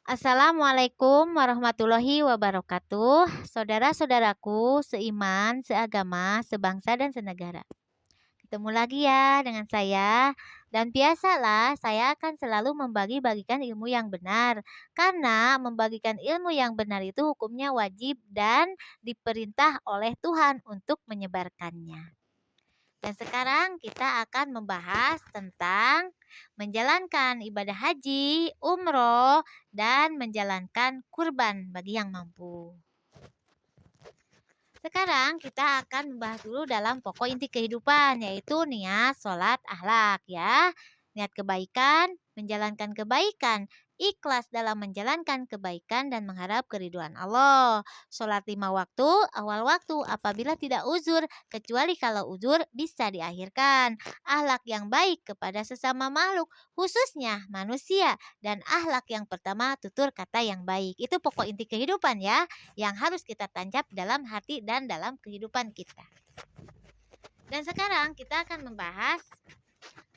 Assalamualaikum warahmatullahi wabarakatuh. Saudara-saudaraku seiman, seagama, sebangsa dan senegara. Ketemu lagi ya dengan saya. Dan biasalah saya akan selalu membagi-bagikan ilmu yang benar. Karena membagikan ilmu yang benar itu hukumnya wajib dan diperintah oleh Tuhan untuk menyebarkannya. Dan sekarang kita akan membahas tentang menjalankan ibadah haji, umroh, dan menjalankan kurban bagi yang mampu. Sekarang kita akan membahas dulu dalam pokok inti kehidupan, yaitu niat, sholat, akhlak ya. Niat kebaikan, menjalankan kebaikan, ikhlas dalam menjalankan kebaikan dan mengharap keriduan Allah. Sholat 5 waktu, awal waktu apabila tidak uzur, kecuali kalau uzur bisa diakhirkan. Akhlak yang baik kepada sesama makhluk, khususnya manusia. Dan akhlak yang pertama tutur kata yang baik. Itu pokok inti kehidupan ya, yang harus kita tancap dalam hati dan dalam kehidupan kita. Dan sekarang kita akan membahas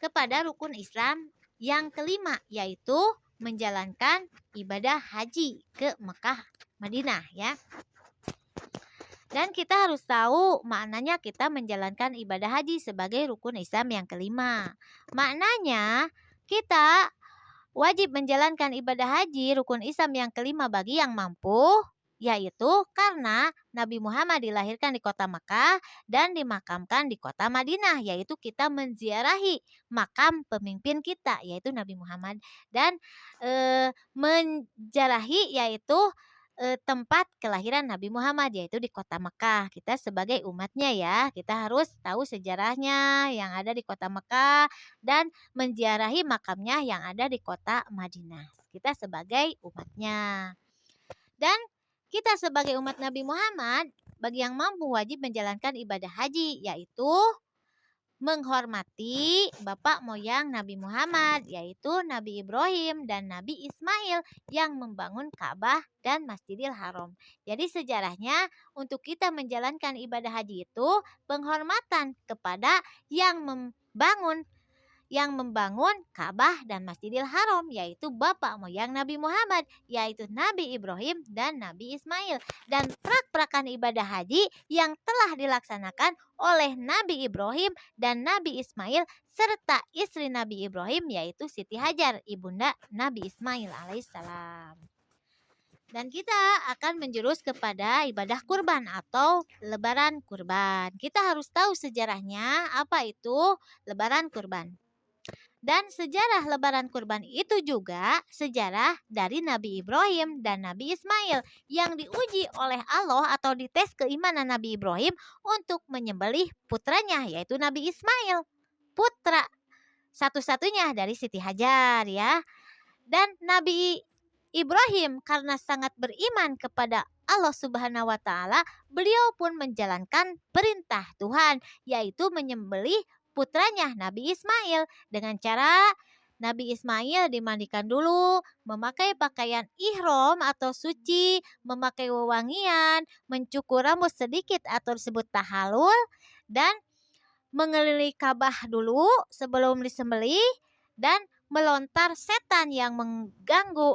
kepada rukun Islam yang kelima, yaitu menjalankan ibadah haji ke Mekah, Madinah ya. Dan kita harus tahu maknanya kita menjalankan ibadah haji sebagai rukun Islam yang kelima. Maknanya kita wajib menjalankan ibadah haji rukun Islam yang kelima bagi yang mampu, yaitu karena Nabi Muhammad dilahirkan di kota Makkah dan dimakamkan di kota Madinah, yaitu kita menziarahi makam pemimpin kita, yaitu Nabi Muhammad, dan menziarahi yaitu tempat kelahiran Nabi Muhammad, yaitu di kota Makkah. Kita sebagai umatnya ya, kita harus tahu sejarahnya yang ada di kota Makkah dan menziarahi makamnya yang ada di kota Madinah. Kita sebagai umatnya. Dan kita sebagai umat Nabi Muhammad, bagi yang mampu wajib menjalankan ibadah haji, yaitu menghormati bapak moyang Nabi Muhammad, yaitu Nabi Ibrahim dan Nabi Ismail yang membangun Ka'bah dan Masjidil Haram. Jadi sejarahnya untuk kita menjalankan ibadah haji itu penghormatan kepada yang membangun Ka'bah dan Masjidil Haram, yaitu bapak moyang Nabi Muhammad, yaitu Nabi Ibrahim dan Nabi Ismail. Dan prak-prakan ibadah haji yang telah dilaksanakan oleh Nabi Ibrahim dan Nabi Ismail serta istri Nabi Ibrahim, yaitu Siti Hajar, ibunda Nabi Ismail alaihissalam. Dan kita akan menjurus kepada ibadah kurban atau lebaran kurban. Kita harus tahu sejarahnya apa itu lebaran kurban. Dan sejarah lebaran kurban itu juga sejarah dari Nabi Ibrahim dan Nabi Ismail yang diuji oleh Allah atau dites keimanan Nabi Ibrahim untuk menyembelih putranya, yaitu Nabi Ismail, putra satu-satunya dari Siti Hajar ya. Dan Nabi Ibrahim karena sangat beriman kepada Allah Subhanahu wa taala, beliau pun menjalankan perintah Tuhan, yaitu menyembelih putranya Nabi Ismail dengan cara Nabi Ismail dimandikan dulu, memakai pakaian ihram atau suci, memakai wewangian, mencukur rambut sedikit atau disebut tahalul, dan mengelilingi Ka'bah dulu sebelum disembelih, dan melontar setan yang mengganggu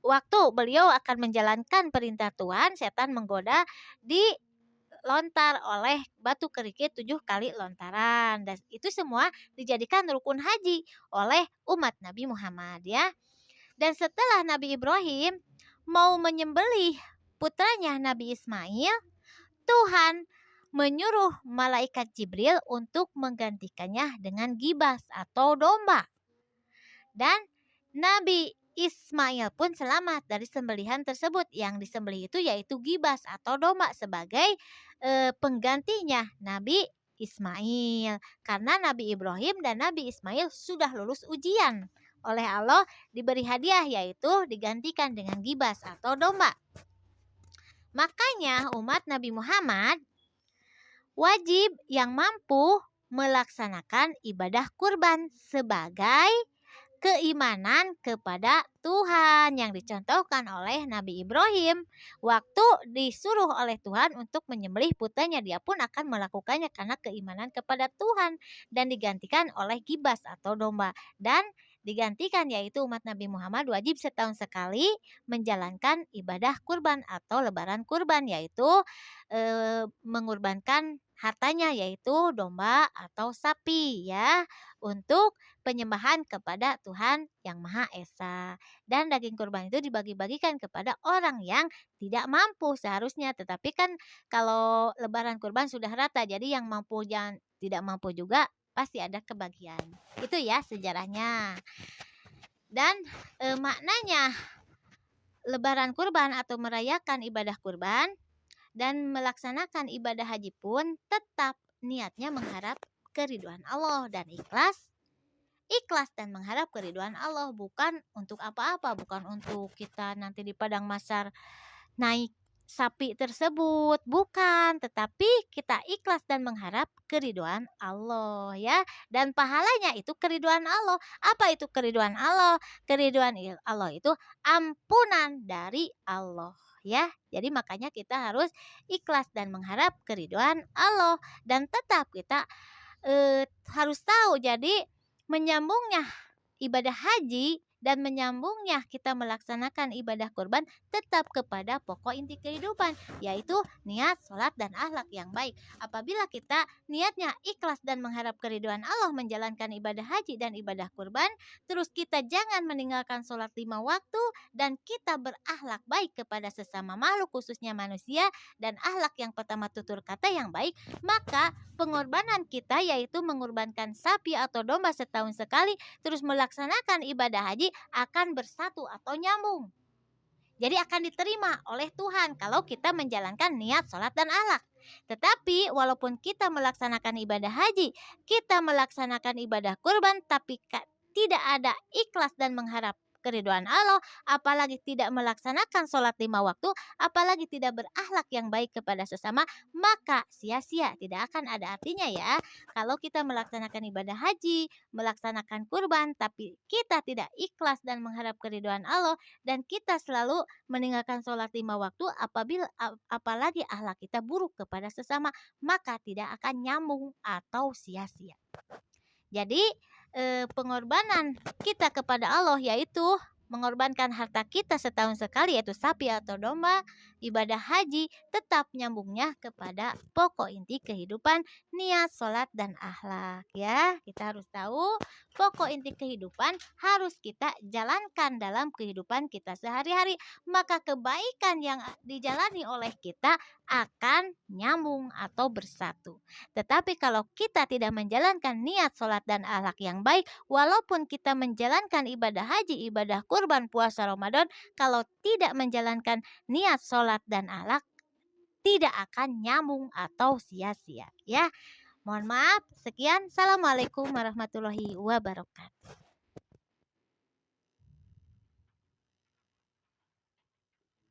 waktu beliau akan menjalankan perintah Tuhan. Setan menggoda dilontar oleh batu kerikil 7 kali lontaran, dan itu semua dijadikan rukun haji oleh umat Nabi Muhammad ya. Dan setelah Nabi Ibrahim mau menyembelih putranya Nabi Ismail, Tuhan menyuruh malaikat Jibril untuk menggantikannya dengan gibas atau domba. Dan Nabi Ismail pun selamat dari sembelihan tersebut. Yang disembelih itu yaitu gibas atau domba sebagai penggantinya Nabi Ismail. Karena Nabi Ibrahim dan Nabi Ismail sudah lulus ujian oleh Allah, diberi hadiah yaitu digantikan dengan gibas atau domba. Makanya umat Nabi Muhammad wajib yang mampu melaksanakan ibadah kurban sebagai keimanan kepada Tuhan yang dicontohkan oleh Nabi Ibrahim. Waktu disuruh oleh Tuhan untuk menyembelih putranya, dia pun akan melakukannya karena keimanan kepada Tuhan dan digantikan oleh gibas atau domba. Dan digantikan, yaitu umat Nabi Muhammad wajib setahun sekali menjalankan ibadah kurban atau lebaran kurban, yaitu mengorbankan hartanya, yaitu domba atau sapi ya, untuk penyembahan kepada Tuhan Yang Maha Esa. Dan daging kurban itu dibagi-bagikan kepada orang yang tidak mampu seharusnya, tetapi kan kalau lebaran kurban sudah rata, jadi yang mampu dan tidak mampu juga pasti ada kebagian. Itu ya sejarahnya. Dan maknanya lebaran kurban atau merayakan ibadah kurban dan melaksanakan ibadah haji pun tetap niatnya mengharap keridhaan Allah dan ikhlas dan mengharap keridhaan Allah, bukan untuk apa-apa, bukan untuk kita nanti di padang mahsyar naik sapi tersebut, bukan, tetapi kita ikhlas dan mengharap keridhaan Allah ya, dan pahalanya itu keridhaan Allah. Apa itu keridhaan Allah? Keridhaan Allah itu ampunan dari Allah ya. Jadi makanya kita harus ikhlas dan mengharap keridhaan Allah, dan tetap kita harus tahu, jadi menyambungnya ibadah haji dan menyambungnya kita melaksanakan ibadah kurban tetap kepada pokok inti kehidupan, yaitu niat, sholat, dan akhlak yang baik. Apabila kita niatnya ikhlas dan mengharap keridhaan Allah menjalankan ibadah haji dan ibadah kurban, terus kita jangan meninggalkan sholat 5 waktu, dan kita berakhlak baik kepada sesama makhluk khususnya manusia, dan akhlak yang pertama tutur kata yang baik, maka pengorbanan kita yaitu mengorbankan sapi atau domba setahun sekali terus melaksanakan ibadah haji akan bersatu atau nyambung. Jadi akan diterima oleh Tuhan kalau kita menjalankan niat, sholat, dan akhlak. Tetapi walaupun kita melaksanakan ibadah haji, kita melaksanakan ibadah kurban, tapi tidak ada ikhlas dan mengharap keridhaan Allah, apalagi tidak melaksanakan sholat 5 waktu, apalagi tidak berakhlak yang baik kepada sesama, maka sia-sia, tidak akan ada artinya ya. Kalau kita melaksanakan ibadah haji, melaksanakan kurban, tapi kita tidak ikhlas dan mengharap keridhaan Allah, dan kita selalu meninggalkan sholat 5 waktu, apalagi akhlak kita buruk kepada sesama, maka tidak akan nyambung atau sia-sia. Jadi pengorbanan kita kepada Allah yaitu mengorbankan harta kita setahun sekali, yaitu sapi atau domba, ibadah haji tetap nyambungnya kepada pokok inti kehidupan, niat, sholat, dan akhlak ya. Kita harus tahu pokok inti kehidupan harus kita jalankan dalam kehidupan kita sehari-hari, maka kebaikan yang dijalani oleh kita akan nyambung atau bersatu. Tetapi kalau kita tidak menjalankan niat, sholat, dan akhlak yang baik, walaupun kita menjalankan ibadah haji, ibadah kurban, puasa Ramadan, kalau tidak menjalankan niat, sholat, dan akhlak, tidak akan nyambung atau sia-sia ya. Mohon maaf, sekian. Assalamualaikum warahmatullahi wabarakatuh.